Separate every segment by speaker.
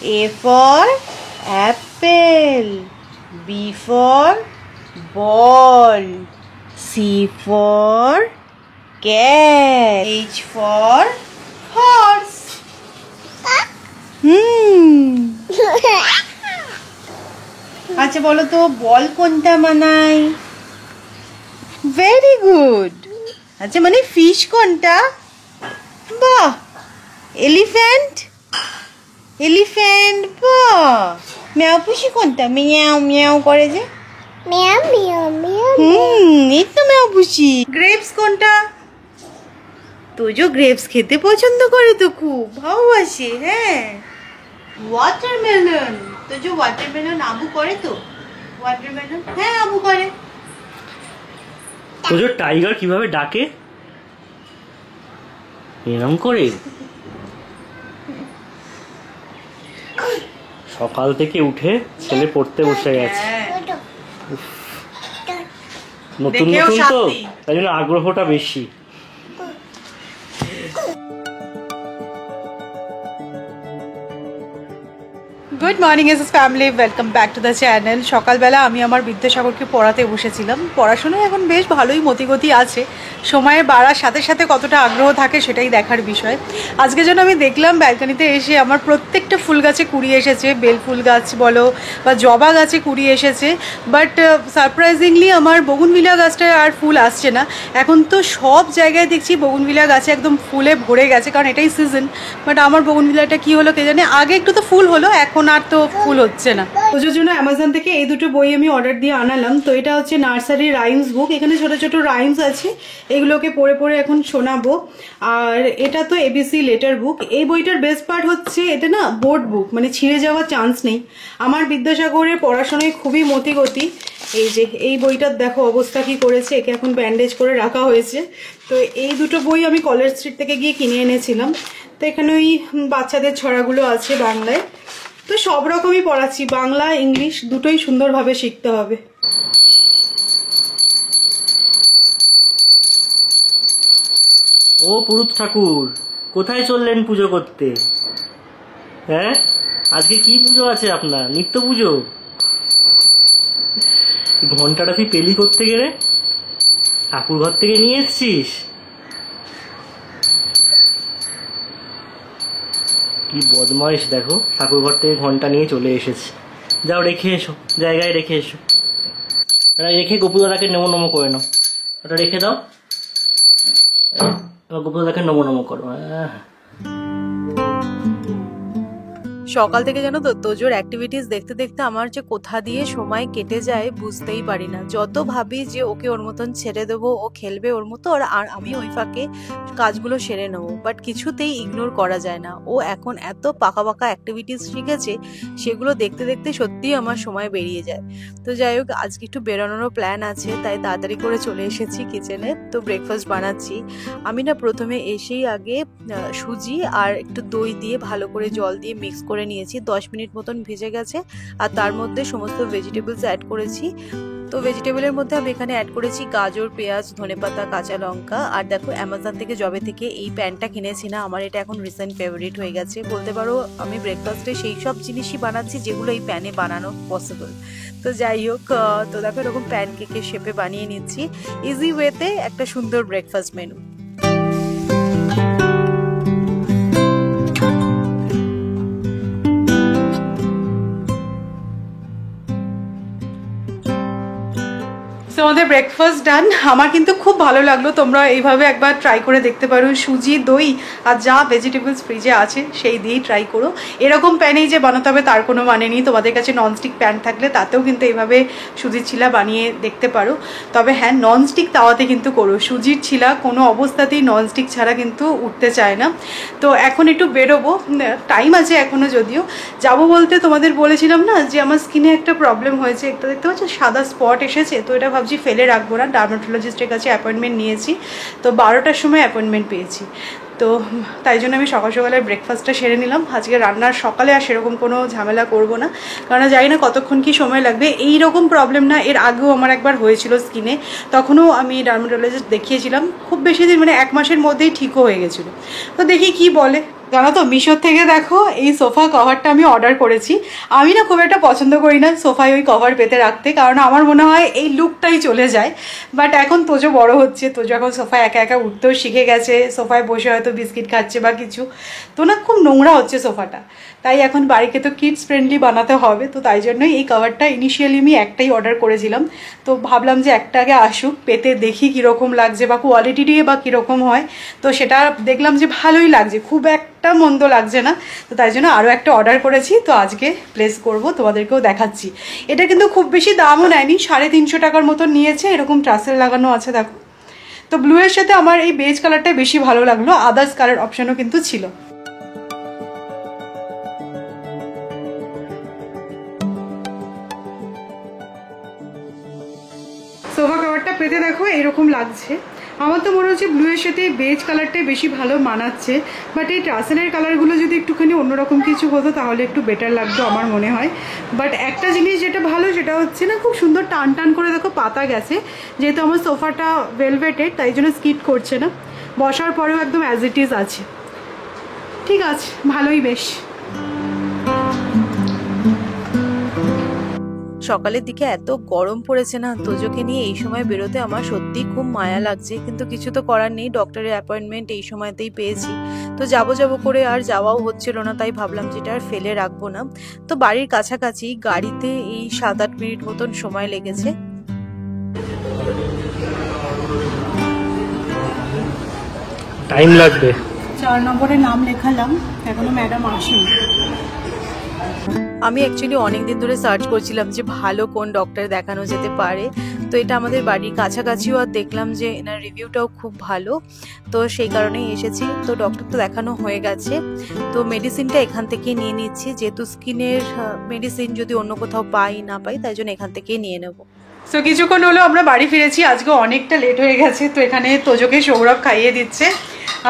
Speaker 1: A for apple. B for ball. C for cat. H for horse. আচ্ছা বলো তো বল কোনটা মানায়? Very good. আচ্ছা মানে ফিশ কোনটা? বাহ। এলিফ্যান্ট? এলিফ্যান্ট, বাহ। মিয়াও পুষি কোনটা? মিয়াও মিয়াও করে যে?
Speaker 2: মিয়াও মিয়াও মিয়াও।
Speaker 1: এই তো মিয়াও পুষি। গ্রেপস কোনটা? তোজো গ্রেপস খেতে পছন্দ করে তো, খুব ভালোবাসে। হ্যাঁ। ওয়াটারমেলন। তোজো ওয়াটারমেলন আবু করে তো? ওয়াটারমেলন হ্যাঁ আবু করে।
Speaker 3: তোজো টাইগার কিভাবে ডাকে? এরকম করে। সকাল থেকে উঠে ছেলে পড়তে বসে গেছে। নতুন নতুন তো তাই জন্য আগ্রহটা বেশি।
Speaker 1: Good morning S family, welcome back to the channel. সকালবেলা আমি আমার বিদ্যাসাগরকে পড়াতে বসেছিলাম। পড়াশোনায় এখন বেশ ভালোই মতিগতি আছে, সময়ে বাড়ার সাথে সাথে কতটা আগ্রহ থাকে সেটাই দেখার বিষয়। আজকে যেন আমি দেখলাম ব্যালকনিতে এসে আমার প্রত্যেকটা ফুল গাছে কুড়ি এসেছে। বেল ফুল গাছ বলো বা জবা গাছে কুড়ি এসেছে, বাট সারপ্রাইজিংলি আমার বগুনভিলা গাছটা আর ফুল আসছে না। এখন তো সব জায়গায় দেখছি বগুনভিলা গাছে একদম ফুলে ভরে গেছে, কারণ এটাই সিজন। বাট আমার বগুনভিলাটা কী হলো কে জানে, আগে একটু তো ফুল হলো, এখন আর তো ফুল হচ্ছে না। ওর জন্য অ্যামাজন থেকে এই দুটো বই আমি অর্ডার দিয়ে আনালাম। তো এটা হচ্ছে নার্সারি রাইমস বুক, এখানে ছোট ছোট রাইমস আছে, এগুলোকে পড়ে পড়ে এখন শোনাবো। আর এটা তো এবিসি লেটার বুক। এই বইটার বেস্ট পার্ট হচ্ছে এটা না বোর্ড বুক, মানে ছিঁড়ে যাওয়ার চান্স নেই। আমার বিদ্যাসাগরের পড়াশোনায় খুবই মতিগতি। এই যে এই বইটার দেখো অবস্থা কি করেছে, একে এখন ব্যান্ডেজ করে রাখা হয়েছে। তো এই দুটো বই আমি কলেজ স্ট্রিট থেকে গিয়ে কিনে এনেছিলাম। তো এখানে ওই বাচ্চাদের ছড়াগুলো আছে বাংলায়। তো সব রকমই পড়াচ্ছি, বাংলা ইংলিশ দুটোই সুন্দরভাবে শিখতে হবে।
Speaker 3: ও পুরুত ঠাকুর, কোথায় চললেন পুজো করতে? হ্যাঁ, আজকে কি পুজো আছে আপনার? নিত্য পুজো? ঘন্টাটা তুই পেলি করতে গেলে ঠাকুর ঘর থেকে নিয়ে এসছিস? কি বদমাইশ দেখো, ঠাকুর ঘর থেকে ঘন্টা নিয়ে চলে এসেছে। যাও রেখে এসো, জায়গায় রেখে এসো। রেখে গোপুদাদাকে নমো নমো করে নাও, ওটা রেখে দাও। গোপুদাদাকে নমো নমো করো।
Speaker 1: সকাল থেকে জানো তো তোজোর অ্যাক্টিভিটিস দেখতে দেখতে আমার যে কোথা দিয়ে সময় কেটে যায় বুঝতেই পারি না। যত ভাবি যে ওকে ওর মতন ছেড়ে দেবো, ও খেলবে ওর মতো, আর আমি ওই ফাঁকে কাজগুলো সেরে নেবো, বাট কিছুতেই ইগনোর করা যায় না। ও এখন এত পাকা পাকা অ্যাক্টিভিটিস শিখেছে, সেগুলো দেখতে দেখতে সত্যিই আমার সময় বেরিয়ে যায়। তো যাই হোক, আজকে একটু বেরোনোরও প্ল্যান আছে, তাই তাড়াতাড়ি করে চলে এসেছি কিচেনে। তো ব্রেকফাস্ট বানাচ্ছি আমি। না প্রথমে এসেই আগে সুজি আর একটু দই দিয়ে ভালো করে জল দিয়ে মিক্স করে নিয়েছি। 10 মিনিট মতন ভেজে গেছে, আর তার মধ্যে সমস্ত ভেজিটেবলস অ্যাড করেছি। তো ভেজিটেবলের মধ্যে আমি এখানে অ্যাড করেছি গাজর, পেঁয়াজ, ধনেপাতা, কাঁচা লঙ্কা। আর দেখো অ্যামাজন থেকে জবে থেকে এই প্যানটা কিনেছি না, আমার এটা এখন রিসেন্ট ফেভারিট হয়ে গেছে বলতে পারো। আমি ব্রেকফাস্টে সেই সব জিনিসই বানাচ্ছি যেগুলো এই প্যানে বানানো পসিবল। তো যাই হোক, তো দেখো এরকম প্যান কেকের শেপে বানিয়ে নিচ্ছি, ইজি ওয়েতে একটা সুন্দর ব্রেকফাস্ট মেনু। আমাদের ব্রেকফাস্ট ডান। আমার কিন্তু খুব ভালো লাগলো, তোমরা এইভাবে একবার ট্রাই করে দেখতে পারো। সুজি, দই আর যা ভেজিটেবলস ফ্রিজে আছে সেই দিয়েই ট্রাই করো। এরকম প্যানেই যে বানাতে হবে তার কোনো মানে নেই, তোমাদের কাছে ননস্টিক প্যান থাকলে তাতেও কিন্তু এইভাবে সুজির ছিলা বানিয়ে দেখতে পারো। তবে হ্যাঁ, ননস্টিক তাওয়াতে কিন্তু করো, সুজির ছিলা কোনো অবস্থাতেই ননস্টিক ছাড়া কিন্তু উঠতে চায় না। তো এখন একটু বেরোবো, টাইম আছে এখনও, যদিও যাবো বলতে তোমাদের বলেছিলাম না যে আমার স্কিনে একটা প্রবলেম হয়েছে, একটা দেখতে পাচ্ছ সাদা স্পট এসেছে। তো এটা ভাবছি ফেলে রাখবো না, ডার্মাটোলজিস্টের কাছে অ্যাপয়েন্টমেন্ট নিয়েছি। তো 12টার সময় অ্যাপয়েন্টমেন্ট পেয়েছি, তো তাই জন্য আমি সকাল সকালে ব্রেকফাস্টটা সেরে নিলাম। আজকে রান্নার সকালে আর সেরকম কোনো ঝামেলা করব না, কারণ জানি না কতক্ষণ কি সময় লাগবে। এই রকম প্রবলেম না এর আগেও আমার একবার হয়েছিল স্কিনে, তখনও আমি ডার্মাটোলজিস্ট দেখিয়েছিলাম। খুব বেশি দিন মানে 1 মাসের মধ্যেই ঠিকও হয়ে গেছিলো। তো দেখি কি বলে, জানো তো মিশোর থেকে দেখো এই সোফা কভারটা আমি অর্ডার করেছি। আমি না খুব একটা পছন্দ করি না সোফায় ওই কভার পেতে রাখতে, কারণ আমার মনে হয় এই লুকটাই চলে যায়। বাট এখন তোজো বড় হচ্ছে, তোজো এখন সোফায় একা একা উঠতেও শিখে গেছে, সোফায় বসে হয়তো বিস্কিট খাচ্ছে বা কিছু, তো না খুব নোংরা হচ্ছে সোফাটা। তাই এখন বাড়িকে তো কিডস ফ্রেন্ডলি বানাতে হবে, তো তাই জন্যই এই কভারটা ইনিশিয়ালি আমি একটাই অর্ডার করেছিলাম। তো ভাবলাম যে একটা আগে আসুক, পেতে দেখি কীরকম লাগছে বা কোয়ালিটি দিয়ে বা কীরকম হয়। তো সেটা দেখলাম যে ভালোই লাগছে, খুব একটা মন্দ লাগছে না। তো তাই জন্য আরও একটা অর্ডার করেছি, তো আজকে প্লেস করব, তোমাদেরকেও দেখাচ্ছি। এটা কিন্তু খুব বেশি দামও নেয়নি, 350 টাকার মতো নিয়েছে। এরকম ট্রাসেল লাগানো আছে দেখো। তো ব্লু এর সাথে আমার এই বেজ কালারটাই বেশি ভালো লাগলো, আদার্স কালার অপশনও কিন্তু ছিল। সোফা কভারটা পেতে দেখো এরকম লাগছে। আমার তো মনে হচ্ছে ব্লু এর সাথে বেজ কালারটাই বেশি ভালো মানাচ্ছে, বাট এই ট্রাসেলের কালারগুলো যদি একটুখানি অন্যরকম কিছু হতো তাহলে একটু বেটার লাগতো আমার মনে হয়। বাট একটা জিনিস যেটা ভালো সেটা হচ্ছে না, খুব সুন্দর টান টান করে দেখো পাতা গেছে। যেহেতু আমার সোফাটা ভেলভেটেড তাই জন্য স্কিড করছে না, বসার পরেও একদম অ্যাজ ইট ইজ আছে। ঠিক আছে, ভালোই বেশ।
Speaker 4: সকালের দিকে এত গরম পড়েছে না, তোজোকে নিয়ে এই সময় বেরোতে আমার সত্যি খুব মায়া লাগছে, কিন্তু কিছু তো করার নেই, ডক্টরের অ্যাপয়েন্টমেন্ট এই সময়তেই পেয়েছি। তো যাবো করে আর যাওয়াও হচ্ছিল না, তাই ভাবলাম যেটা আর ফেলে রাখবো না। তো বাড়ির কাছাকাছি গাড়িতে এই 7-8 মিনিট মতন সময় লেগেছে।
Speaker 3: টাইম লাগবে।
Speaker 1: 4 নম্বরে নাম লেখালাম, এখনো ম্যাডাম আসেনি।
Speaker 4: আমি অ্যাকচুয়ালি অনেকদিন ধরে সার্চ করছিলাম যে ভালো কোন ডক্টর দেখানো যেতে পারে। তো এটা আমাদের বাড়ির কাছাকাছিও, আর দেখলাম যে এনার রিভিউটাও খুব ভালো, তো সেই কারণেই এসেছি। তো ডক্টর তো দেখানো হয়ে গেছে, তো মেডিসিনটা এখান থেকেই নিয়ে নিচ্ছি, যেহেতু স্কিনের মেডিসিন যদি অন্য কোথাও পাই না পাই তাই জন্য এখান থেকেই নিয়ে নেব।
Speaker 1: সো কিছুক্ষণ হলো আমরা বাড়ি ফিরেছি, আজকে অনেকটা লেট হয়ে গেছে। তো এখানে তোজোকে সৌরভ খাইয়ে দিচ্ছে,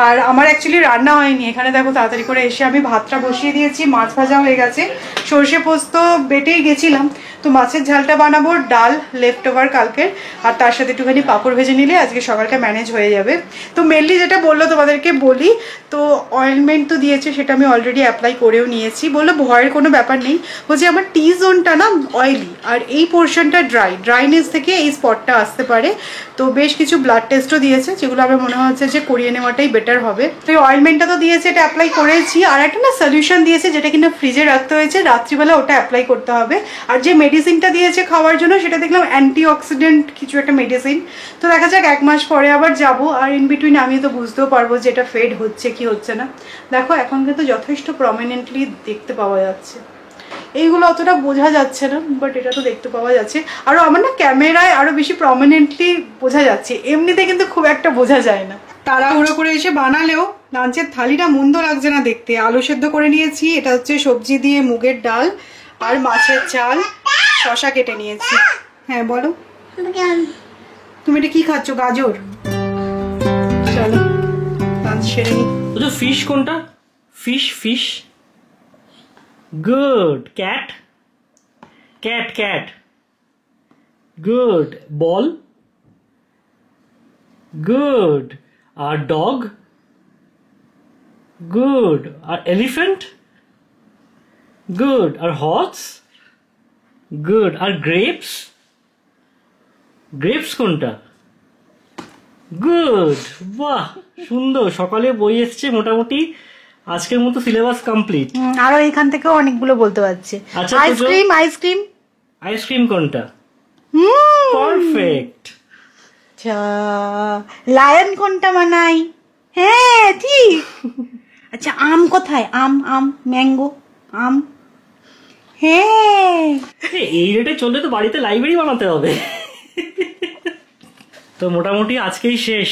Speaker 1: আর আমার অ্যাকচুয়ালি রান্না হয়নি। এখানে দেখো তাড়াতাড়ি করে এসে আমি ভাতটা বসিয়ে দিয়েছি, মাছ ভাজা হয়ে গেছে, সর্ষে পোস্ত বেটেই গেছিলাম। তো মাছের ঝালটা বানাবো, ডাল লেফট ওভার কালকের, আর তার সাথে একটুখানি পাঁপড় ভেজে নিলে আজকে সকালটা ম্যানেজ হয়ে যাবে। তো মেনলি যেটা বললো তোমাদেরকে বলি, তো অয়েলমেন্ট তো দিয়েছে, সেটা আমি অলরেডি অ্যাপ্লাই করেও নিয়েছি। বললো ভয়ের কোনো ব্যাপার নেই, বলছি আমার টি জোনটা না অয়েলি আর এই পোর্শনটা ড্রাইনেস থেকে এই স্পটটা আসতে পারে। তো বেশ কিছু ব্লাড টেস্টও দিয়েছে, যেগুলো আমার মনে হচ্ছে যে করিয়ে নেওয়াটাই বেটার হবে। তো এই অয়েলমেন্টটা তো দিয়েছে, এটা অ্যাপ্লাই করেছি। আর একটা না সলিউশন দিয়েছে, যেটা কিনা ফ্রিজে রাখতে হয়েছে, রাত্রিবেলা ওটা অ্যাপ্লাই করতে হবে। আর যে মেডিসিনটা দিয়েছে খাওয়ার জন্য, সেটা দেখলাম অ্যান্টিঅক্সিডেন্ট কিছু একটা মেডিসিন। তো দেখা যাক 1 মাস পরে আবার যাব, আর ইন বিটুইন আমি তো বুঝতেও পারবো যে এটা ফেড হচ্ছে কি হচ্ছে না। দেখো এখন কিন্তু যথেষ্ট প্রমিনেন্টলি দেখতে পাওয়া যাচ্ছে, এইগুলো অতটা বোঝা যাচ্ছে না, বাট এটা তো দেখতে পাওয়া যাচ্ছে। আর আমার না ক্যামেরায় আরো বেশি প্রমিনেন্টলি বোঝা যাচ্ছে, এমনিতে কিন্তু খুব একটা বোঝা যায় না। তাড়াহুড়ো করে এসে বানালেও লাঞ্চের থালিটা মন্দ লাগছে না দেখতে। আলু সেদ্ধ করে নিয়েছি, এটা হচ্ছে সবজি দিয়ে মুগের ডাল আর মাছের ঝাল, শশা কেটে নিয়েছি। হ্যাঁ বলো, তুমি এটা কি খাচ্ছ? গাজর? চলো লাঞ্চ সেরে নি।
Speaker 3: ফিশ কোনটা? Fish good. Cat good. Ball good. আর ডগ গুড। আর এলিফ্যান্ট গুড। আর হর্স গুড। আর গ্রেপস কোনটা? গুড। বাহ সুন্দর, সকালে বই এসছে মোটামুটি। আজকের মতো সিলেবাস কমপ্লিট।
Speaker 1: আরো এখান থেকেও অনেকগুলো বলতে পারছে।
Speaker 3: আচ্ছা, আইসক্রিম কোনটা? পারফেক্ট।
Speaker 1: লায়ন কোনটা মানাই? হ্যাঁ ঠিক। আচ্ছা আম কোথায়? আম ম্যাঙ্গো আম। হ্যাঁ
Speaker 3: এই রেটে চললে তো বাড়িতে লাইব্রেরি বানাতে হবে। তো মোটামুটি আজকেই শেষ।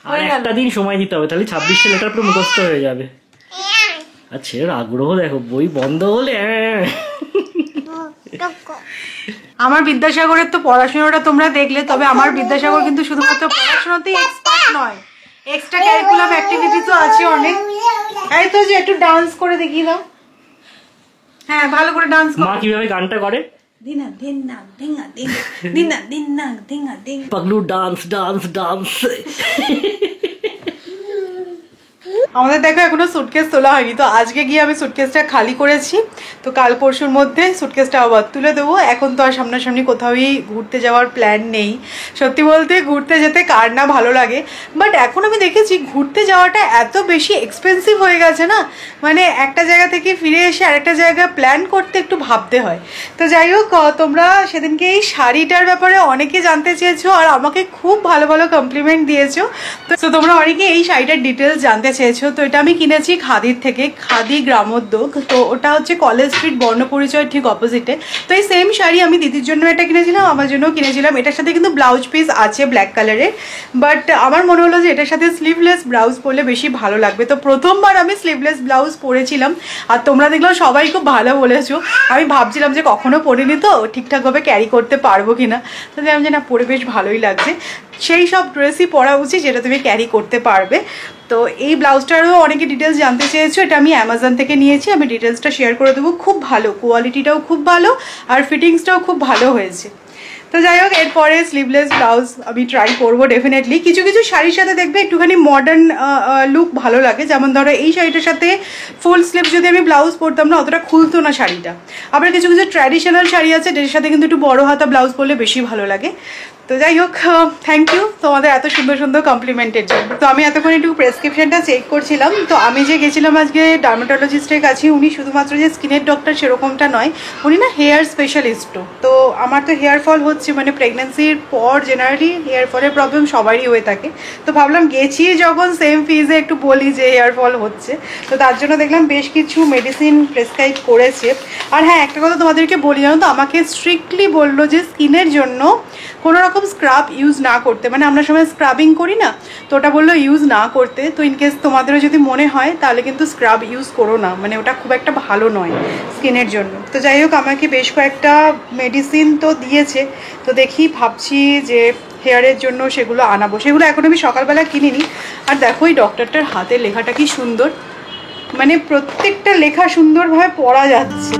Speaker 3: আর একটা দিন সময় দিতে হবে, তাহলে 26 লেটার পুরো মুখস্থ হয়ে যাবে। আচ্ছা এর আগ্রহ দেখো, বই বন্ধ হলে।
Speaker 1: আমার বিদ্যাসাগরের তো পড়াশোনাটা তোমরা দেখলে, তবে আমার বিদ্যাসাগর কিন্তু শুধুমাত্র পড়াশোনাতেই এক্সপার্ট নয়, এক্সট্রা ক্যারিকুলাম অ্যাক্টিভিটিসও আছে অনেক। এই তো যে একটু ডান্স করে দেখিয়ে দাও। হ্যাঁ ভালো করে ডান্স করো।
Speaker 3: মা কিভাবে গানটা করে?
Speaker 1: দিনা দিনা দিনা দিনা দিনা দিনা দিনা দিনা
Speaker 3: পাগলু ডান্স।
Speaker 1: আমাদের দেখো এখনো সুটকেস তোলা হয়নি, তো আজকে গিয়ে আমি সুটকেসটা খালি করেছি। তো কাল পরশুর মধ্যে সুটকেসটা আবার তুলে দেবো। এখন তো আর সামনাসামনি কোথাওই ঘুরতে যাওয়ার প্ল্যান নেই। সত্যি বলতে ঘুরতে যেতে কার না ভালো লাগে, বাট এখন আমি দেখেছি ঘুরতে যাওয়াটা এত বেশি এক্সপেন্সিভ হয়ে গেছে না, মানে একটা জায়গা থেকে ফিরে এসে আরেকটা জায়গায় প্ল্যান করতে একটু ভাবতে হয়। তো যাই হোক, তোমরা সেদিনকে এই শাড়িটার ব্যাপারে অনেকে জানতে চেয়েছো আর আমাকে খুব ভালো ভালো কমপ্লিমেন্ট দিয়েছো। তো তোমরা অনেকে এই শাড়িটার ডিটেলস জানতে চেয়েছো। তো এটা আমি কিনেছি খাদির থেকে, খাদি গ্রামোদ্যোগ। তো ওটা হচ্ছে কলেজ স্ট্রিট বর্ণপরিচয় ঠিক অপোজিটে। তো এই সেম শাড়ি আমি দিদির জন্য এটা কিনেছিলাম, আমার জন্য কিনেছিলাম। এটার সাথে কিন্তু ব্লাউজ পিস আছে ব্ল্যাক কালারের, বাট আমার মনে হলো যে এটার সাথে স্লিভলেস ব্লাউজ পরলে বেশি ভালো লাগবে। তো প্রথমবার আমি স্লিভলেস ব্লাউজ পরেছিলাম, আর তোমরা দেখলাম সবাই খুব ভালো বলেছো। আমি ভাবছিলাম যে কখনো পরিনি তো ঠিকঠাকভাবে ক্যারি করতে পারবো কিনা, তো আমি যে না, পরে বেশ ভালোই লাগছে। সেই সব ড্রেসই পরা উচিত যেটা তুমি ক্যারি করতে পারবে। তো এই ব্লাউজটারও অনেকে ডিটেলস জানতে চেয়েছো, এটা আমি অ্যামাজন থেকে নিয়েছি, আমি ডিটেলসটা শেয়ার করে দেবো। খুব ভালো, কোয়ালিটিটাও খুব ভালো আর ফিটিংসটাও খুব ভালো হয়েছে। তো যাই হোক, এরপরে স্লিভলেস ব্লাউজ আমি ট্রাই করবো ডেফিনেটলি। কিছু কিছু শাড়ির সাথে দেখবে একটুখানি মডার্ন লুক ভালো লাগে, যেমন ধরো এই শাড়িটার সাথে ফুল স্লিভ যদি আমি ব্লাউজ পরতাম না, অতটা খুলতো না শাড়িটা। আবার কিছু কিছু ট্র্যাডিশনাল শাড়ি আছে যেটার সাথে কিন্তু একটু বড় হাতা ব্লাউজ পরলে বেশি ভালো লাগে। তো যাই হোক, থ্যাংক ইউ তোমাদের এত সুন্দর সুন্দর কমপ্লিমেন্টের জন্য। তো আমি এতক্ষণ একটু প্রেসক্রিপশনটা চেক করছিলাম। তো আমি যে গেছিলাম আজকে ডার্মাটোলজিস্টের কাছে, উনি শুধুমাত্র যে স্কিনের ডক্টর সেরকমটা নয়, উনি না হেয়ার স্পেশালিস্টও। তো আমার তো হেয়ার ফল হচ্ছে, মানে প্রেগনেন্সির পর জেনারেলি হেয়ার ফলের প্রবলেম সবারই হয়ে থাকে। তো ভাবলাম গেছি যখন সেম ফিজে একটু বলি যে হেয়ার ফল হচ্ছে। তো তার জন্য দেখলাম বেশ কিছু মেডিসিন প্রেসক্রাইব করেছে। আর হ্যাঁ, একটা কথা তোমাদেরকে বলি, জানো তো, আমাকে স্ট্রিক্টলি বললো যে স্কিনের জন্য কোনো রকম স্ক্রাব ইউজ না করতে। মানে আমরা সবাই স্ক্রাবিং করি না, তো ওটা বললো ইউজ না করতে। তো ইনকেস তোমাদেরও যদি মনে হয় তাহলে কিন্তু স্ক্রাব ইউজ করো না, মানে ওটা খুব একটা ভালো নয় স্কিনের জন্য। তো যাই হোক, আমাকে বেশ কয়েকটা মেডিসিন তো দিয়েছে। তো দেখি, ভাবছি যে হেয়ারের জন্য সেগুলো আনাবো। সেগুলো এখন আমি সকালবেলা কিনিনি। আর দেখো এই ডক্টরটার হাতের লেখাটা কি সুন্দর, মানে প্রত্যেকটা লেখা সুন্দরভাবে পড়া যাচ্ছে।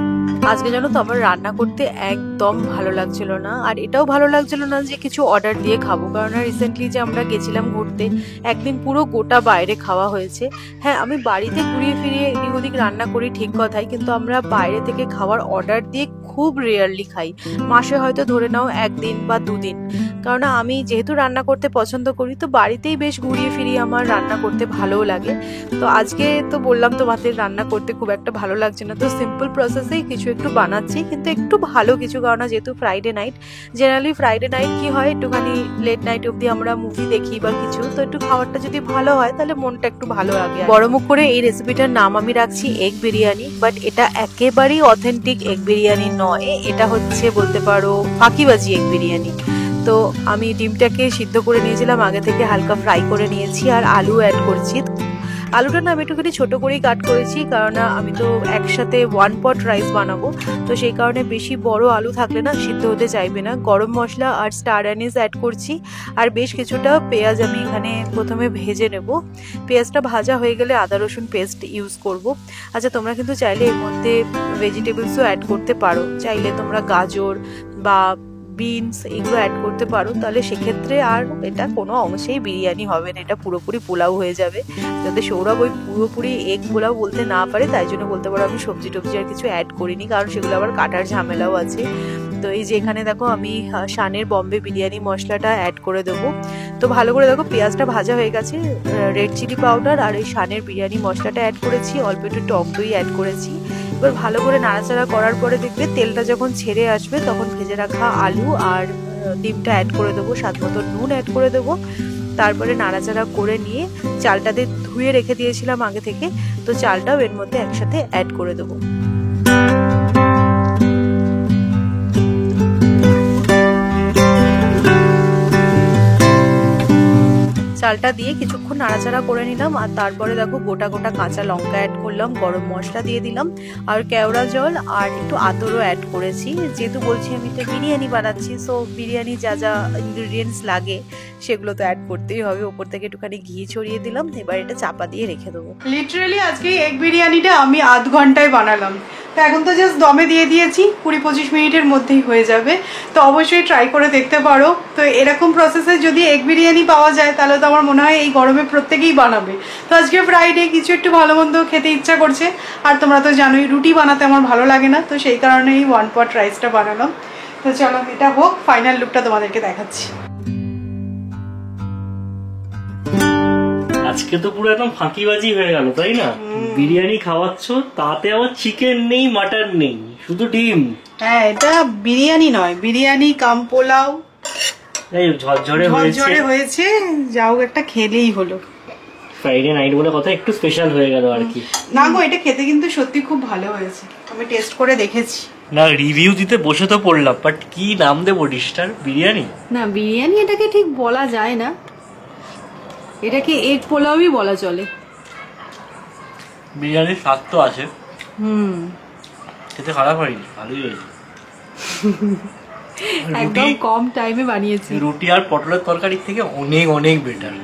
Speaker 4: আজকে জানো তো আমার রান্না করতে একদম ভালো লাগছিল না, আর এটাও ভালো লাগছিল না যে কিছু অর্ডার দিয়ে খাবো, কারণ রিসেন্টলি যে আমরা গেছিলাম ঘুরতে, একদিন পুরো গোটা বাইরে খাওয়া হয়েছে। হ্যাঁ, আমি বাড়িতে ঘুরিয়ে ফিরিয়ে এদিক ওদিক রান্না করি ঠিক কথাই, কিন্তু আমরা বাইরে থেকে খাওয়ার অর্ডার দিয়ে খুব রেয়ারলি খাই। মাসে হয়তো ধরে নাও একদিন বা দুদিন, কারণ আমি যেহেতু রান্না করতে পছন্দ করি, তো বাড়িতেই বেশ ঘুরিয়ে ফিরিয়ে আমার রান্না করতে ভালোও লাগে। তো আজকে তো বললাম তোমাদের রান্না করতে খুব একটা ভালো লাগছে না, তো সিম্পল প্রসেসেই কিছু একটু বানাচ্ছি, কিন্তু একটু ভালো কিছু, কারণ যেহেতু Friday night, generally Friday night কি হয়, একটুখানি লেট নাইট অবধি আমরা মুভি দেখি বা কিছু, তো একটু খাবারটা যদি ভালো হয় তাহলে মনটা একটু ভালো লাগে। বড় মুখ করে এই রেসিপিটার নাম আমি রাখছি এগ বিরিয়ানি, বাট এটা একেবারেই অথেন্টিক এগ বিরিয়ানি নয়, এটা হচ্ছে বলতে পারো ফাঁকিবাজি এগ বিরিয়ানি। তো আমি ডিমটাকে সিদ্ধ করে নিয়েছিলাম আগে থেকে, হালকা ফ্রাই করে নিয়েছি, আর আলু অ্যাড করছি। আলুটা না আমি একটুখানি ছোটো করেই কাট করেছি, কারণ আমি তো একসাথে 1 পট রাইস বানাবো, তো সেই কারণে বেশি বড় আলু থাকলে না সিদ্ধ হতে চাইবে না। গরম মশলা আর স্টার অ্যানিস অ্যাড করছি, আর বেশ কিছুটা পেঁয়াজ আমি এখানে প্রথমে ভেজে নেব। পেঁয়াজটা ভাজা হয়ে গেলে আদা রসুন পেস্ট ইউজ করব। আচ্ছা, তোমরা কিন্তু চাইলে এর মধ্যে ভেজিটেবলসও অ্যাড করতে পারো, চাইলে তোমরা গাজর বা বিনস এগুলো অ্যাড করতে পারো, তাহলে সেক্ষেত্রে আর এটা কোনো অংশেই বিরিয়ানি হবে না, এটা পুরোপুরি পোলাও হয়ে যাবে। যাতে সৌরভ ওই পুরোপুরি এগ পোলাও বলতে না পারে, তাই জন্য বলতে পারো আমি সবজি টবজি আর কিছু অ্যাড করিনি, কারণ সেগুলো আবার কাটার ঝামেলাও আছে। তো এই যে এখানে দেখো আমি শানের বম্বে বিরিয়ানি মশলাটা অ্যাড করে দেবো। তো ভালো করে দেখো পেঁয়াজটা ভাজা হয়ে গেছে, রেড চিলি পাউডার আর এই শানের বিরিয়ানি মশলাটা অ্যাড করেছি, অল্প একটু টক দই অ্যাড করেছি। এবার ভালো করে নাড়াচাড়া করার পরে দেখবে তেলটা যখন ছেড়ে আসবে, তখন ভেজে রাখা আলু আর ডিমটা অ্যাড করে দেবো, স্বাদ মতো নুন অ্যাড করে দেবো। তারপরে নাড়াচাড়া করে নিয়ে চালটাতে ধুয়ে রেখে দিয়েছিলাম আগে থেকে, তো চালটাও এর মধ্যে একসাথে অ্যাড করে দেবো। চালটা দিয়ে কিছুক্ষণ নাড়াচাড়া করে নিলাম, আর তারপরে দেখো গোটা গোটা কাঁচা লঙ্কা অ্যাড করলাম, গরম মশলা দিয়ে দিলাম, আর কেওড়া জল আর একটু আতরও অ্যাড করেছি। যেহেতু বলছি আমি তো বিরিয়ানি বানাচ্ছি, সো বিরিয়ানি যা যা ইনগ্রিডিয়েন্টস লাগে সেগুলো তো অ্যাড করতেই হবে। ওপর থেকে একটুখানি ঘি ছড়িয়ে দিলাম, এবার এটা চাপা দিয়ে রেখে দেবো।
Speaker 1: লিটারালি আজকে এগ বিরিয়ানিটা আমি আধ ঘন্টায় বানালাম। তো এখন তো জাস্ট দমে দিয়ে দিয়েছি, 20-25 মিনিটের মধ্যেই হয়ে যাবে। তো অবশ্যই ট্রাই করে দেখতে পারো। তো এরকম প্রসেসে যদি এগ বিরিয়ানি পাওয়া যায় তাহলে তো আমার মনে হয় এই গরমে প্রত্যেকেই বানাবে। তো আজকে ফ্রাইডে কিছু একটু ভালো মন্দ খেতে ইচ্ছা করছে, আর তোমরা তো জানোই রুটি বানাতে আমার ভালো লাগে না, তো সেই কারণেই 1 পট রাইসটা বানালাম। তো চলো এটা হোক, ফাইনাল লুকটা তোমাদেরকে দেখাচ্ছি।
Speaker 3: আজকে তো পুরো একদম ফাঁকিবাজি হয়ে গেল, তাই না? বিরিয়ানি খাওয়াচ্ছ, তাতে আবার চিকেন নেই, মাটন নেই, শুধু ডিম।
Speaker 1: হ্যাঁ, এটা বিরিয়ানি নয়, বিরিয়ানি কাম পোলাও,
Speaker 3: এই ঝরঝরে
Speaker 1: হয়েছে। যাও একটা খেলেই হলো।
Speaker 3: ফ্রাইডে নাইট বলে কথা, একটু স্পেশাল হয়ে গেল আর কি।
Speaker 1: না গো, এটা খেতে কিন্তু সত্যি খুব ভালো হয়েছে, আমি টেস্ট করে দেখেছি।
Speaker 3: না, রিভিউ দিতে বসে তো পড়লাম, বাট কি নাম দেবো ডিশটার? বিরিয়ানি
Speaker 4: না, বিরিয়ানি এটাকে ঠিক বলা যায় না, এটাকে এগ পোলাওই বলা চলে।
Speaker 3: বিরিয়ানির স্বাদ তো আছে, খেতে খারাপ হয়নি, ভালোই হয়েছে।
Speaker 4: একদম কম টাইমে বানিয়েছি।
Speaker 3: রুটি আর পটলের তরকারির থেকে অনেক অনেক বেটার।